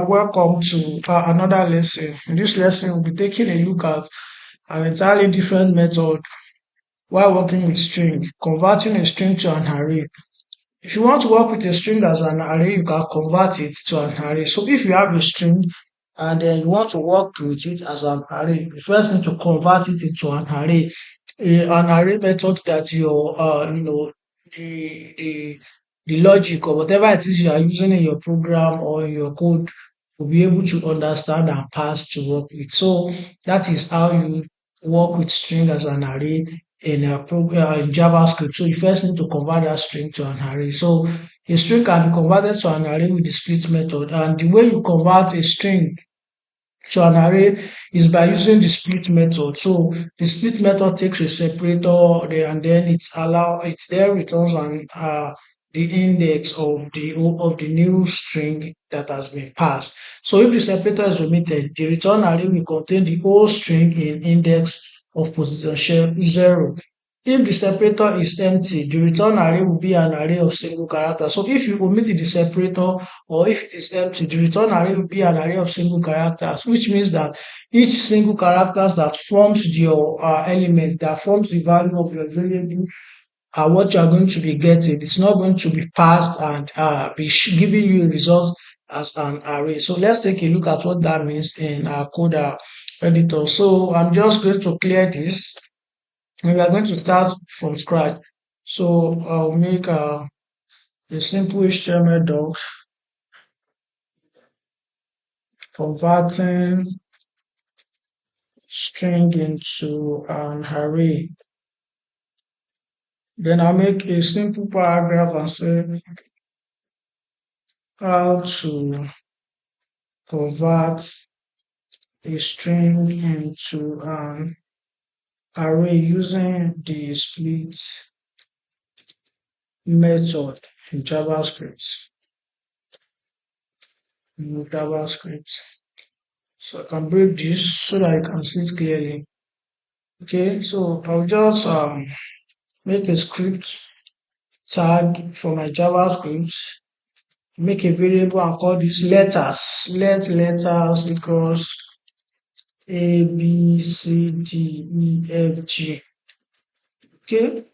welcome to another lesson. In this lesson, we'll be taking a look at an entirely different method while working with string, converting a string to an array. If you want to work with a string as an array, you can convert it to an array. So if you have a string and then you want to work with it as an array, you first need to convert it into an array. An array method that your the the logic or whatever it is you are using in your program or in your code will be able to understand and pass to work with. So that is how you work with string as an array in a program in JavaScript. So you first need to convert that string to an array. So a string can be converted to an array with the split method, and the way you convert a string to an array is by using the split method. So the split method takes a separator there, and then it then returns the index of the new string that has been passed. So if the separator is omitted, the return array will contain the whole string in index of position 0. If the separator is empty, the return array will be an array of single characters. So if you omit the separator or if it is empty, the return array will be an array of single characters, which means that each single characters that forms your element, that forms the value of your variable, are what you are going to be getting. It's not going to be passed and be giving you a result as an array. So let's take a look at what that means in our code editor. So I'm just going to clear this, and we are going to start from scratch. So I'll make a simple HTML doc converting string into an array. Then I'll make a simple paragraph and say how to convert a string into an array using the split method in JavaScript. So I can break this so that you can see it clearly. Okay, so I'll just make a script tag for my JavaScript, make a variable and call this letters. Let letters equals A, B, C, D, E, F, G. Okay,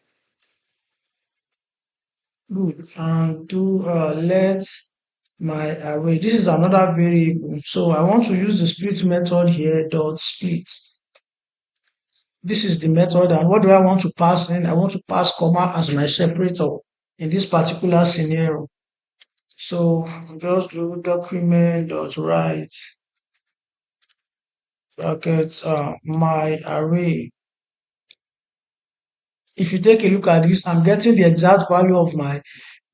good. And do let my array. This is another variable. So I want to use the split method here, dot split. This is the method, and what do I want to pass in? I want to pass comma as my separator in this particular scenario. So just do document.write brackets my array. If you take a look at this, I'm getting the exact value of my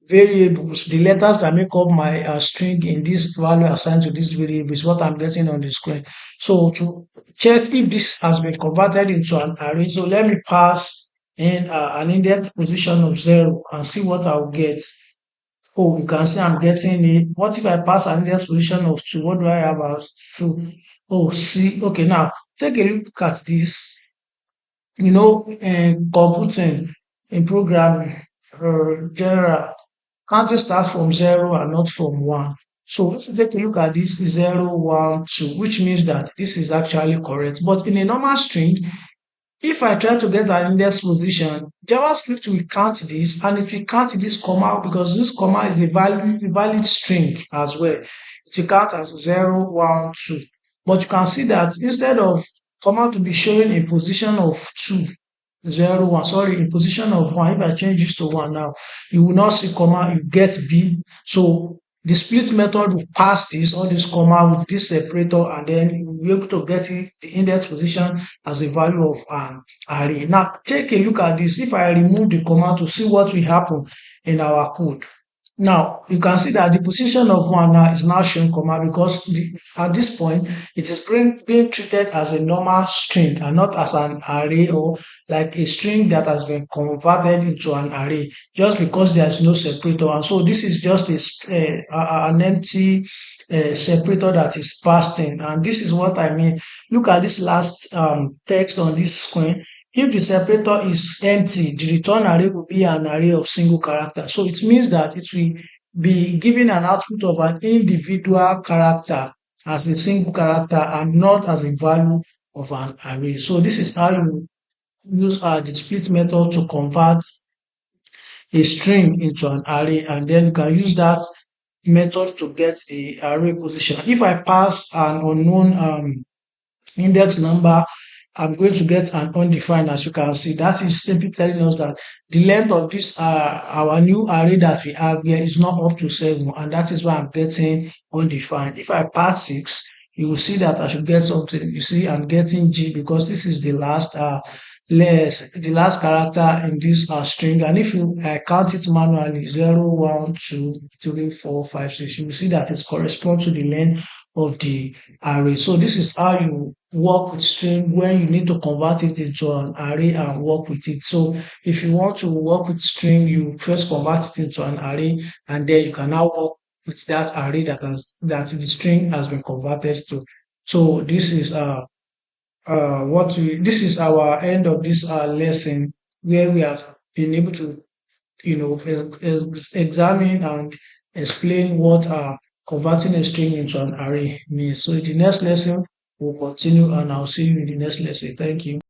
variables, the letters that make up my string in this value assigned to this variable is what I'm getting on the screen. So to check if this has been converted into an array, so let me pass in an index position of 0 and see what I'll get. Oh, you can see I'm getting it. What if I pass an index position of 2? What do I have as 2? Oh, see. Okay, now take a look at this. You know, in computing, in programming, general, counting starts from 0 and not from 1. So if you take a look at this 0, 1, 2, which means that this is actually correct. But in a normal string, if I try to get an index position, JavaScript will count this, and it will count this comma because this comma is a valid string as well. It will count as 0, 1, 2. But you can see that instead of comma to be showing in position of 2, 0, 1, sorry, in position of 1, if I change this to 1 now, you will not see comma, you get B. So the split method will pass this, all this comma with this separator, and then you will be able to get the index position as a value of an array. Now, take a look at this. If I remove the comma to see what will happen in our code. Now, you can see that the position of 1 now is now showing comma because at this point, it is being treated as a normal string and not as an array or like a string that has been converted into an array just because there is no separator. And so this is just an empty separator that is passed in. And this is what I mean. Look at this last text on this screen. If the separator is empty, the return array will be an array of single characters. So it means that it will be giving an output of an individual character as a single character and not as a value of an array. So this is how you use the split method to convert a string into an array, and then you can use that method to get the array position. If I pass an unknown index number, I'm going to get an undefined. As you can see, that is simply telling us that the length of this our new array that we have here is not up to 7, and that is why I'm getting undefined. If I pass 6, you will see that I should get something. You see, I'm getting G because this is the last the last character in this string. And if you count it manually, 0, 1, 2, 3, 4, 5, 6, you will see that it corresponds to the length of the array. So this is how you work with string when you need to convert it into an array and work with it. So if you want to work with string, you first convert it into an array, and then you can now work with that array that the string has been converted to. So this is this is our end of this lesson, where we have been able to examine and explain what converting a string into an array means. So in the next lesson, we'll continue, and I'll see you in the next lesson. Thank you.